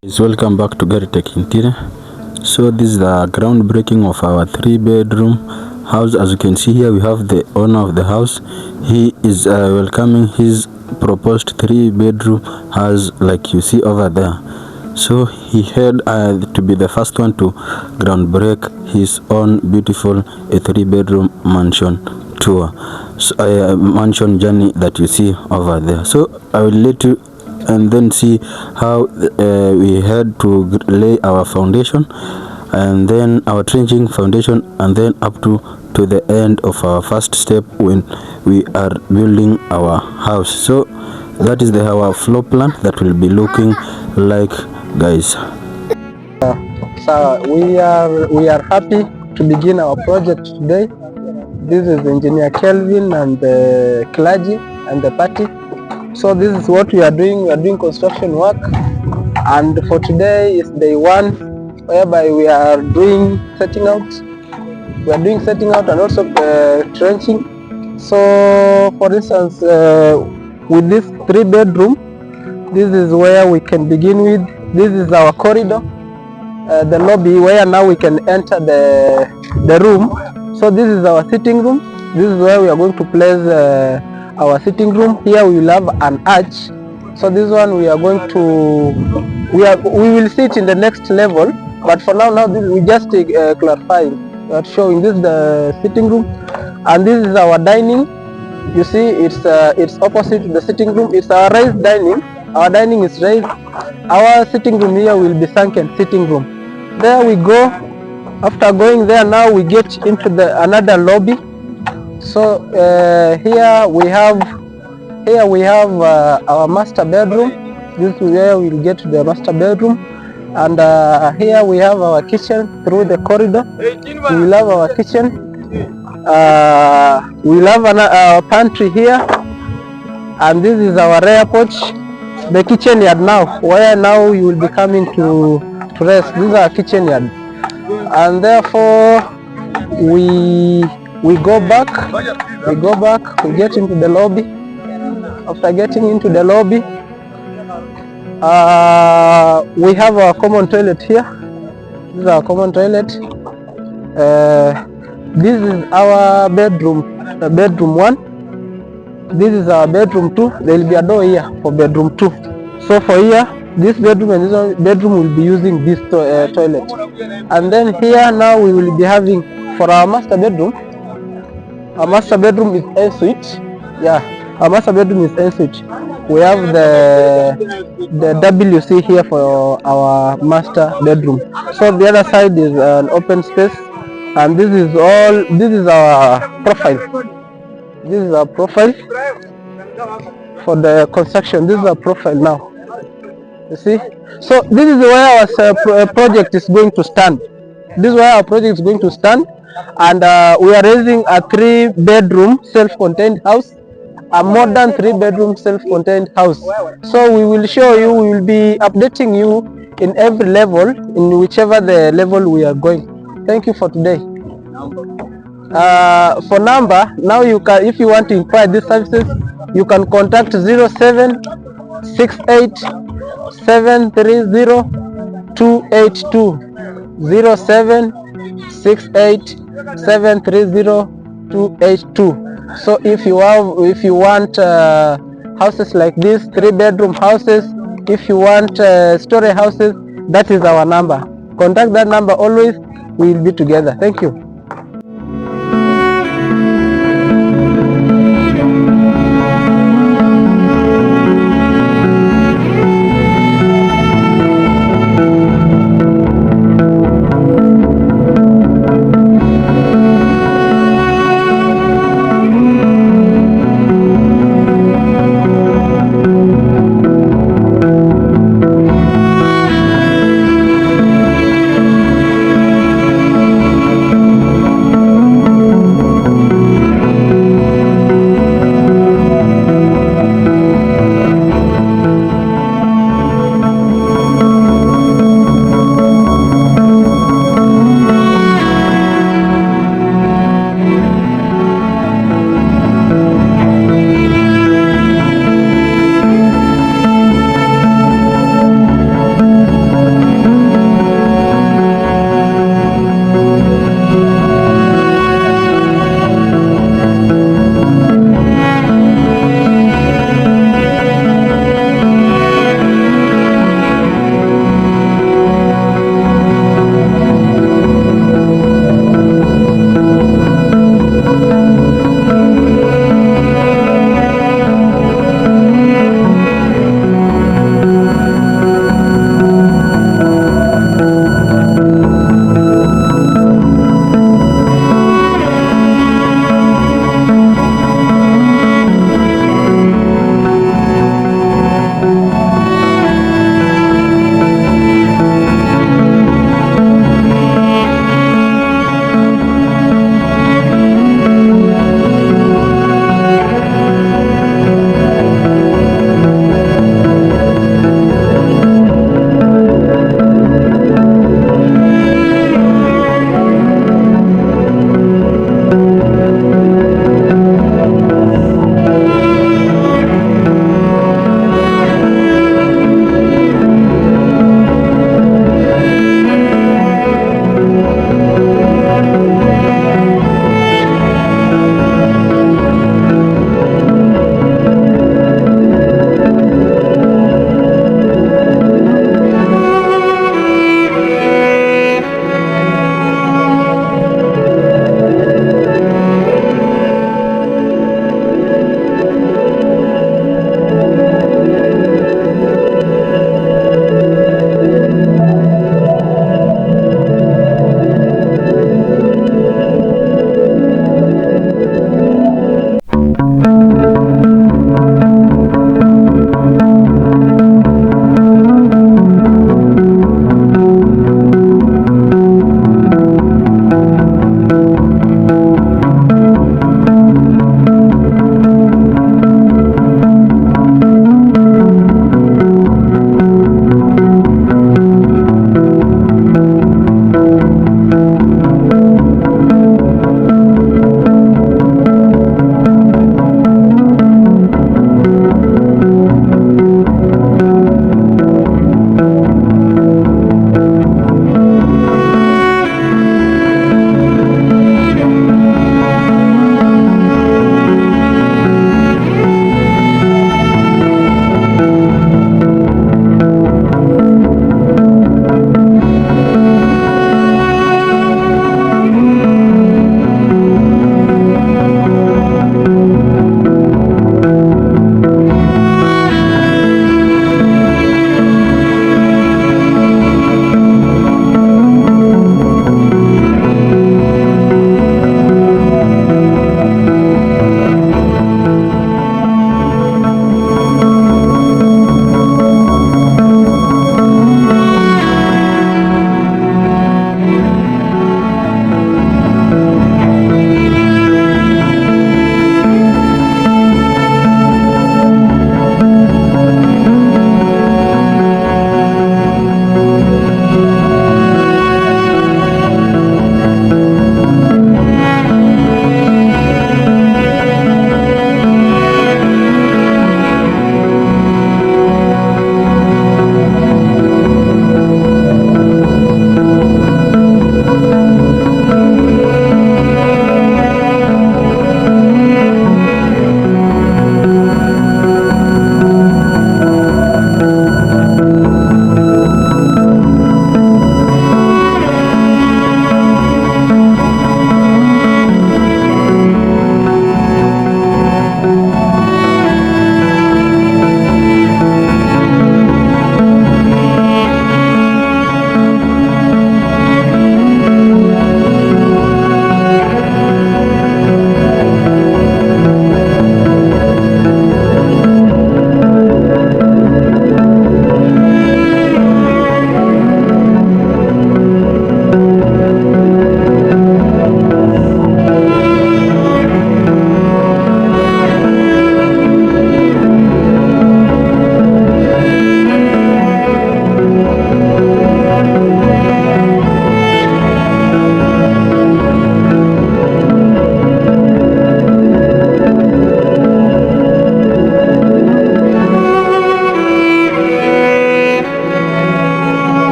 Welcome back to Garitech Interior. So this is the groundbreaking of our 3-bedroom house. As you can see here, we have the owner of the house. He is welcoming his proposed 3-bedroom house, like you see over there. So he had to be the first one to groundbreak his own beautiful 3-bedroom mansion tour, mansion journey that you see over there. So I will let you and then see how we had to lay our foundation, and then our trenching foundation, and then up to the end of our first step when we are building our house. So that is our floor plan that will be looking like, guys. So we are happy to begin our project today. This is Engineer Kelvin and the clergy and the party. So this is what we are doing. We are doing construction work, and for today is day one, whereby we are doing setting out. We are doing setting out and also trenching. So for instance, with this 3-bedroom, this is where we can begin with. This is our corridor, the lobby, where now we can enter the room. So this is our sitting room. This is where we are going to place our sitting room. Here we will have an arch. So this one we are going to we will see it in the next level, but for now we just clarifying. We are showing this is the sitting room, and this is our dining. You see, it's opposite to the sitting room. It's our raised dining. Our dining is raised. Our sitting room here will be sunken sitting room. There we go. After going there, now we get into another lobby. So here we have our master bedroom. This is where we'll get to the master bedroom, and here we have our kitchen through the corridor. We will have our kitchen. We'll have our pantry here, and this is our rear porch, the kitchen yard now, where now you will be coming to rest. This is our kitchen yard, and therefore we go back. We get into the lobby. After getting into the lobby, we have our common toilet here. This is our common toilet. This is our bedroom, bedroom 1. This is our bedroom 2. There will be a door here for bedroom 2. So for here, this bedroom and this bedroom will be using this toilet. And then here now we will be having, for our master bedroom, our master bedroom is ensuite. Yeah, our master bedroom is ensuite. We have the WC here for our master bedroom. So the other side is an open space, and this is our profile. This is our profile for the construction. This is our profile now. You see? So this is where our project is going to stand. This is where our project is going to stand, and we are raising a 3-bedroom self-contained house, a modern 3-bedroom self-contained house. So we will show you, we will be updating you in every level, in whichever the level we are going. Thank you for today. For number, now you can, if you want to inquire these services, you can contact 0768 730 282, 0768 730 282. So if you want houses like this, 3-bedroom houses, if you want story houses, that is our number. Contact that number always. We will be together. Thank you.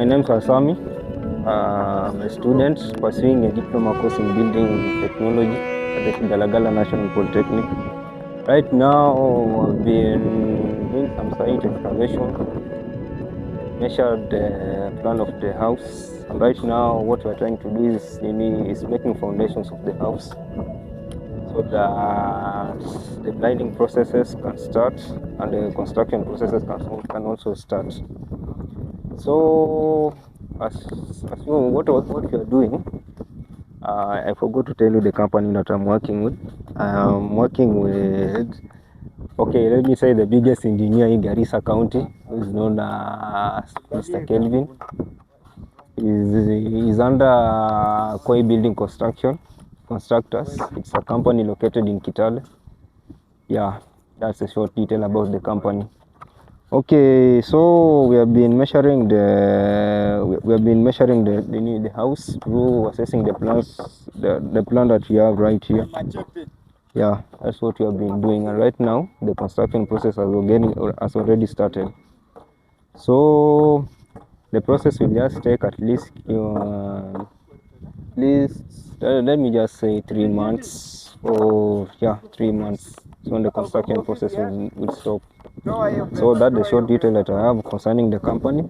name is Asami. I'm a student pursuing a diploma course in building technology at the Galagala National Polytechnic. Right now, I've been doing some site excavation, measured the plan of the house, and right now, what we're trying to do is making foundations of the house so that the blinding processes can start and the construction processes can also start. So, as what you are doing, I forgot to tell you the company that I'm working with. I'm working with, okay, let me say the biggest engineer in Garissa County, who is known as Mr. Kelvin. He's under Koi Building Constructors. It's a company located in Kitale. Yeah, that's a short detail about the company. Okay, so we have been measuring the house through assessing the plans, the plan that we have right here. Yeah, that's what we have been doing, and right now the construction process has already started. So the process will just take at least let me just say 3 months, or yeah, 3 months. So when the construction process will stop. So that's the short detail that I have concerning the company.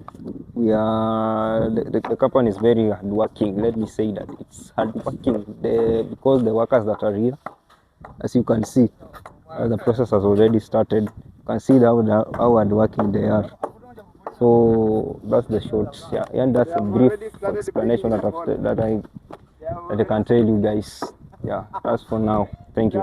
The company is very hardworking. Let me say that it's hardworking because the workers that are here, as you can see, the process has already started. You can see how hardworking they are. So that's the short, yeah, and that's a brief explanation that I can tell you guys. Yeah, that's for now. Thank you.